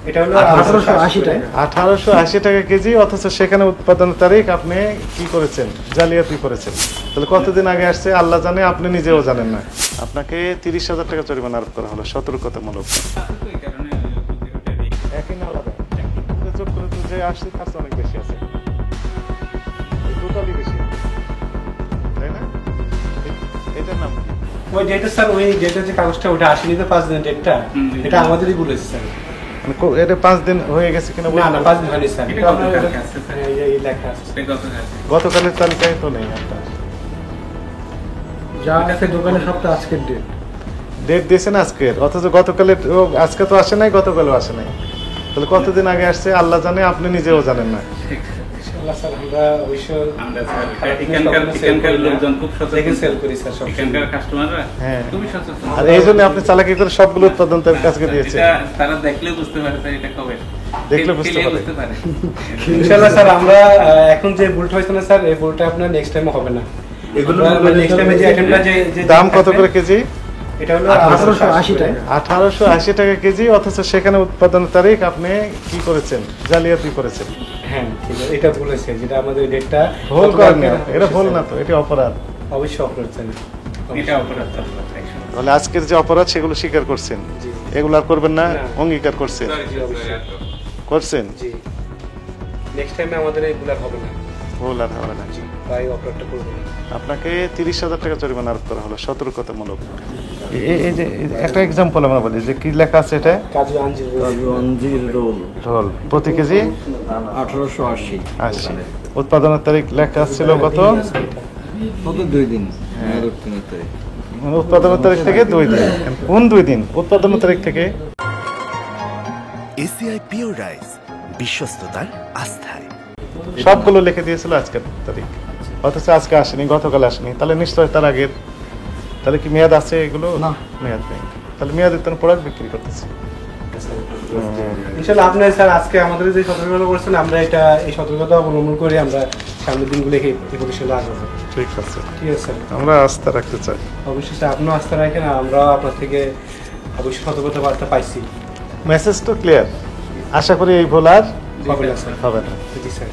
এটা হলো 1880 টাকা। 1880 টাকা কেজি, অথচ সেখানে উৎপাদনের তারিখ আপনি কি করেছেন, জালিয়াতি করেছেন। তাহলে কতদিন আগে আসছে আল্লাহ জানে, আপনি নিজেও জানেন না। আপনাকে 30,000 টাকা জরিমানা আরোপ করা হলো সতর্কতামূলক। একই না আলাদা? যোগ করে তো যে আসছে তার চেয়ে অনেক বেশি আছে, টোটালি বেশি, তাই না? এটার নাম কি? ওই ডেটটা স্যার, ওই ডেটের যে কাগজটা ওটা আসেনি তো 5 দিনের ডেটটা, এটা আমাদেরই বলেছে স্যার। এটা 5 দিন হয়ে গেছে কিনা? না 5 দিন হয়নি স্যার, এটা গতকালকে আছে স্যার, এই লেখা আছে গতকালের তালিকায় তো নেই আপনার। যা আছে দোকানে সব তো আজকের ডেট দিয়েছেন আজকের, অথচ গতকালের আজকে তো আসে নাই, গতকালও আসে নাই। তাহলে কতদিন আগে আসছে আল্লাহ জানে, আপনি নিজেও জানেন না। ইনশাআল্লাহ স্যার আমরা অবশ্যই এখানকার লোকজন খুব সচেতন সেল করি স্যার, সব এখানকার কাস্টমাররা খুবই সচেতন। আর এই জন্য আপনি চালাকি করে সবগুলো উৎপাদন তার কাছে দিয়েছেন। তারা দেখলে বুঝতে পারে স্যার এটা কবে, দেখলে বুঝতে পারে। ইনশাআল্লাহ স্যার আমরা এখন যে ভুলটা হয়েছে না স্যার, এই ভুলটা আপনার নেক্সট টাইমে হবে না। এগুলো নেক্সট টাইমে যে আইটেমটা যে দাম কত করে কেজি? এটা হলো 1880 টাকা। 1880 টাকা কেজি, অথচ সেখানে উৎপাদনের তারিখ আপনি কি করেছেন, জালিয়াতি করেছেন। হ্যাঁ ঠিক আছে, এটা বলেছে যেটা আমাদের ডেটটা ভুল করেন না, এটা ভুল না তো, এটা অপরাধ। অবশ্যই অপরাধ স্যার, এটা অপরাধ। তাহলে আজকের যে অপরাধ সেগুলো স্বীকার করছেন, এগুলো আর করবেন না, অঙ্গীকার করছেন, করছেন। জি, নেক্সট টাইমে আমাদের এইগুলো হবে না, ভুল আর হবে না। জি ভাই, অপরাধটা করব না। আপনাকে 30,000 টাকা জরিমানা আরোপ করা হলো সতর্কতামূলক। এই যে একটা এক্সাম্পল আমরা বলি যে কি লেখা আছে, এটা কাজু আঞ্জির রোল প্রতি কেজি 1880। উৎপাদনের তারিখ লেখা ছিল কত? 2 দিন। মানে উৎপাদনের তারিখ থেকে 2 দিন। কোন 2 দিন? উৎপাদনের তারিখ থেকে। এসিআই পিওর রাইস, বিশ্বস্ততার আস্থায়। সবগুলো লিখে দিয়েছিল আজকের তারিখ, অথচ আজকে আসেনি, গতকাল আসেনি। তাহলে নিশ্চয় তার আগের। তাহলে কি মেয়াদ আছে এগুলো? না, মেয়াদ নেই। তাহলে মেয়াদের তো প্রোডাক্ট বিক্রি করতেছি। ইনশাআল্লাহ আপনি স্যার আজকে আমাদের যে সতর্কতা করছেন, আমরা এটা এই সতর্কতা অবলম্বন করে আমরা সামনের দিনগুলো এই প্রতিষ্ঠানে আগাবো। ঠিক আছে, ঠিক আছে স্যার, আমরা আস্থা রাখতে চাই। অবশ্যই স্যার, আপনিও আস্থা রাখেন, আমরা আপনার থেকে অবশ্যই সতর্কতা বার্তা পাইছি। মেসেজ তো ক্লিয়ার। আশা করি এই ভুল আর হবে না স্যার, হবে না। জি স্যার,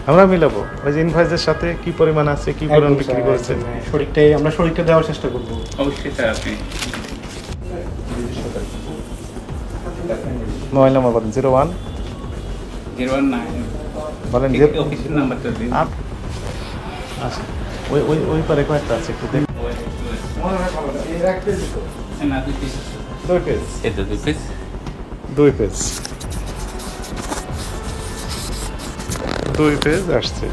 আমরা মিলাবো ওই যে ইনভয়েসের সাথে কি পরিমাণ আছে, কি পরিমাণ বিক্রি করেছেন, সঠিকটাই আমরা সঠিকটা দেওয়ার চেষ্টা করবো। অবশ্যই স্যার। আপনি মোবাইল নাম্বার বলেন। 01 019 বলেন। অফিসিয়াল নাম্বারটা দিন। আচ্ছা, ওই ওই ওই পারে কয়েকটা আছে, একটু দেখ। না, 2 পিস। 2 পেজ, এটা 2 পিস। 2 পেজ, 2 পেজ আসছে।